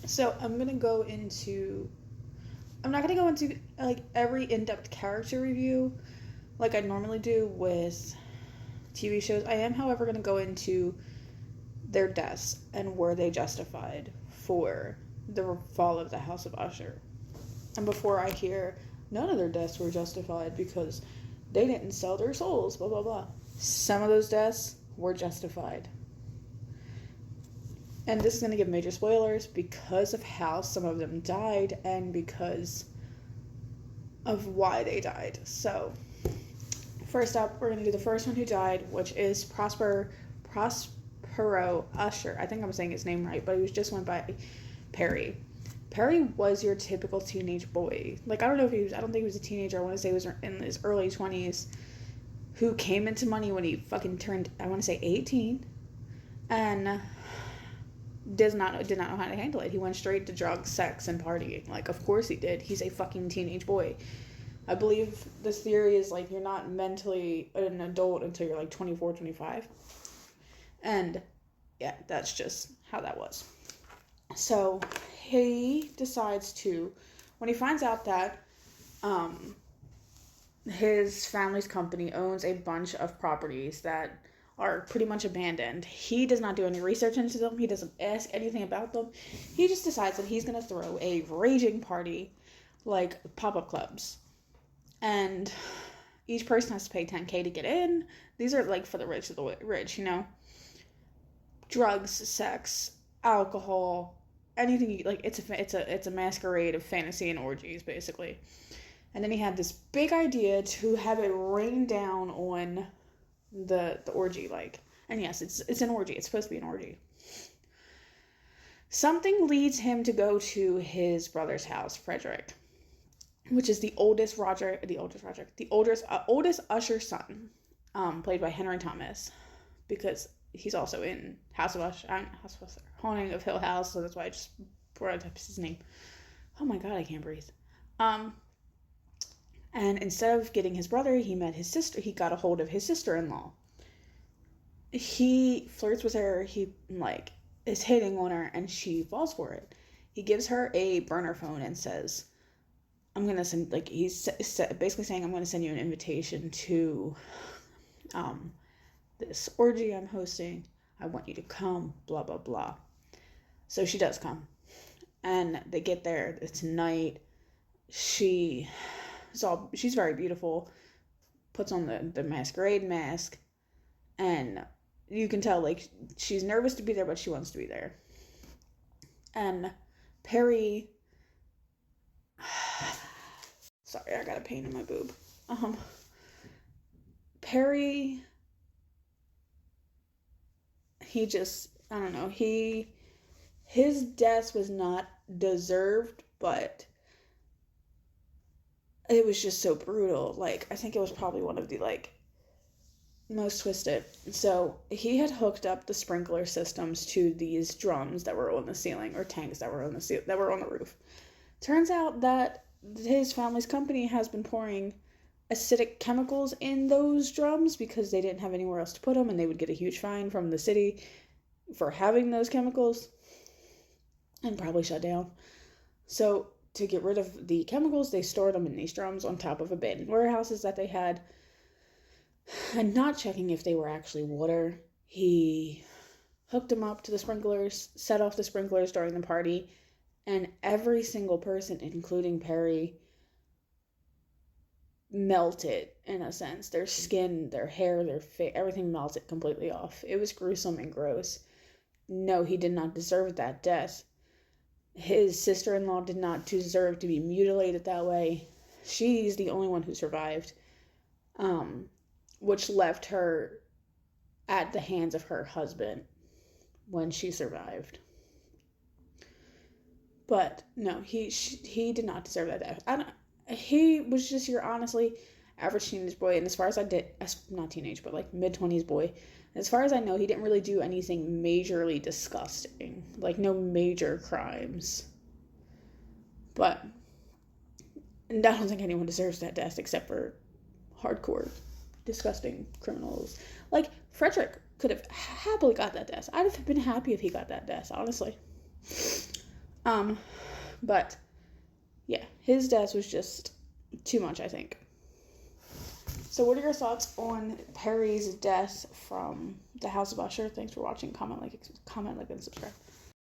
So I'm not gonna go into like every in-depth character review like I normally do with TV shows. I am, however, gonna go into their deaths and were they justified for the fall of the House of Usher. And before I hear none of their deaths were justified because they didn't sell their souls, blah blah blah. Some of those deaths were justified. And this is going to give major spoilers because of how some of them died and because of why they died. So, first up, we're going to do the first one who died, which is Prospero Usher. I think I'm saying his name right, but he was just went by Perry. Perry was your typical teenage boy. Like, I don't think he was a teenager. I want to say he was in his early 20s, who came into money when he fucking turned, I want to say 18, and did not know how to handle it. He went straight to drugs, sex, and partying. Like, of course he did. He's a fucking teenage boy. I believe this theory is like you're not mentally an adult until you're like 24, 25. And yeah, that's just how that was. So he decides to, when he finds out that his family's company owns a bunch of properties that are pretty much abandoned, he does not do any research into them. He doesn't ask anything about them. He just decides that he's going to throw a raging party, like pop-up clubs. And each person has to pay $10K to get in. These are like for the rich of the rich, you know. Drugs, sex, alcohol, anything. Like it's a masquerade of fantasy and orgies, basically. And then he had this big idea to have it rain down on the orgy, like, and yes, it's an orgy. It's supposed to be an orgy. Something leads him to go to his brother's house, Frederick, which is the oldest Usher son, played by Henry Thomas, because he's also in House of Usher, Haunting of Hill House, so that's why I just brought up his name. Oh my god, I can't breathe. And instead of getting his brother, he met his sister. He got a hold of his sister-in-law. He flirts with her. He, like, is hitting on her, and she falls for it. He gives her a burner phone and says, I'm going to send, like, he's basically saying, I'm going to send you an invitation to this orgy I'm hosting. I want you to come, blah, blah, blah. So she does come. And they get there. It's night. She's very beautiful, puts on the masquerade mask, and you can tell, like, she's nervous to be there, but she wants to be there. And Perry, sorry, I got a pain in my boob. Perry, he just, I don't know, his death was not deserved, but it was just so brutal. Like, I think it was probably one of the, like, most twisted. So he had hooked up the sprinkler systems to these drums that were on the ceiling, or tanks that were on the roof. Turns out that his family's company has been pouring acidic chemicals in those drums because they didn't have anywhere else to put them, and they would get a huge fine from the city for having those chemicals and probably shut down. So to get rid of the chemicals, they stored them in these drums on top of abandoned warehouses that they had. And not checking if they were actually water, he hooked them up to the sprinklers, set off the sprinklers during the party, and every single person, including Perry, melted, in a sense. Their skin, their hair, their face, everything melted completely off. It was gruesome and gross. No, he did not deserve that death. His sister-in-law did not deserve to be mutilated that way. She's the only one who survived, which left her at the hands of her husband when she survived. But no, he did not deserve that death. He was just your honestly average teenage boy, and as far as not teenage, but like mid-20s boy, as far as I know, he didn't really do anything majorly disgusting, like no major crimes. But I don't think anyone deserves that death except for hardcore, disgusting criminals. Like, Frederick could have happily got that death. I'd have been happy if he got that death, honestly. But yeah, his death was just too much, I think. So what are your thoughts on Perry's death from the House of Usher? Thanks for watching. Comment, like, and subscribe.